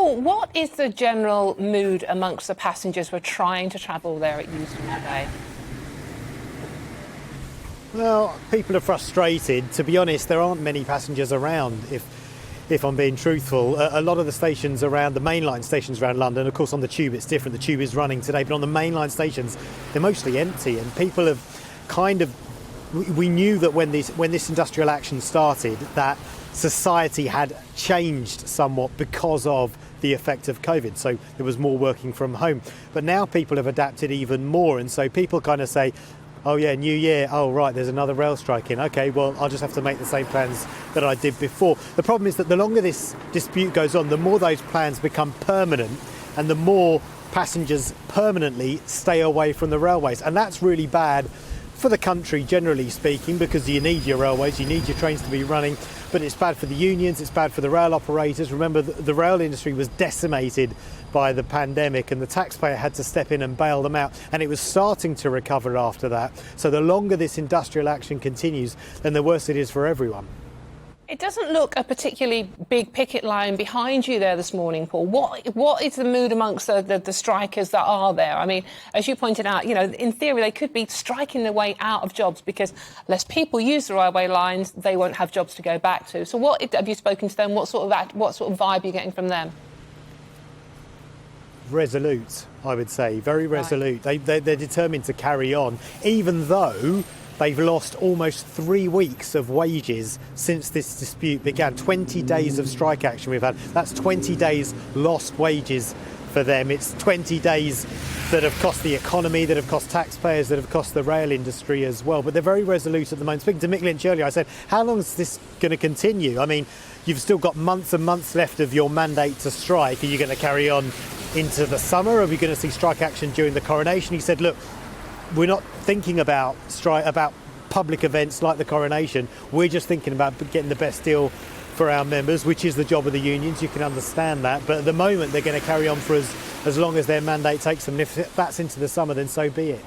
Paul, what is the general mood amongst the passengers who are trying to travel there at Euston today? Well, people are frustrated. To be honest, there aren't many passengers around, if I'm being truthful. A lot of the stations around, the mainline stations around London, of course on the Tube it's different, the Tube is running today, but on the mainline stations they're mostly empty, and people have kind of, we knew that when this industrial action started that society had changed somewhat because of the effect of COVID, so there was more working from home. But now people have adapted even more, and so people kind of say, oh yeah, new year, oh right, there's another rail strike in. Okay, well, I'll just have to make the same plans that I did before. The problem is that the longer this dispute goes on, the more those plans become permanent and the more passengers permanently stay away from the railways. And that's really bad for the country, generally speaking, because you need your railways, you need your trains to be running, but it's bad for the unions, it's bad for the rail operators. Remember, the rail industry was decimated by the pandemic and the taxpayer had to step in and bail them out, and it was starting to recover after that. So the longer this industrial action continues, then the worse it is for everyone. It doesn't look a particularly big picket line behind you there this morning, Paul. What is the mood amongst the strikers that are there? I mean, as you pointed out, you know, in theory they could be striking their way out of jobs because less people use the railway lines, they won't have jobs to go back to. So have you spoken to them? What sort of vibe are you getting from them? Resolute, I would say, very resolute. Right. They're determined to carry on, even though they've lost almost 3 weeks of wages since this dispute began. 20 days of strike action we've had. That's 20 days lost wages for them. It's 20 days that have cost the economy, that have cost taxpayers, that have cost the rail industry as well. But they're very resolute at the moment. Speaking to Mick Lynch earlier, I said, how long is this going to continue? I mean, you've still got months and months left of your mandate to strike. Are you going to carry on into the summer? Are we going to see strike action during the coronation? He said, look, we're not thinking about public events like the coronation. We're just thinking about getting the best deal for our members, which is the job of the unions. You can understand that. But at the moment, they're going to carry on for as long as their mandate takes them. And if that's into the summer, then so be it.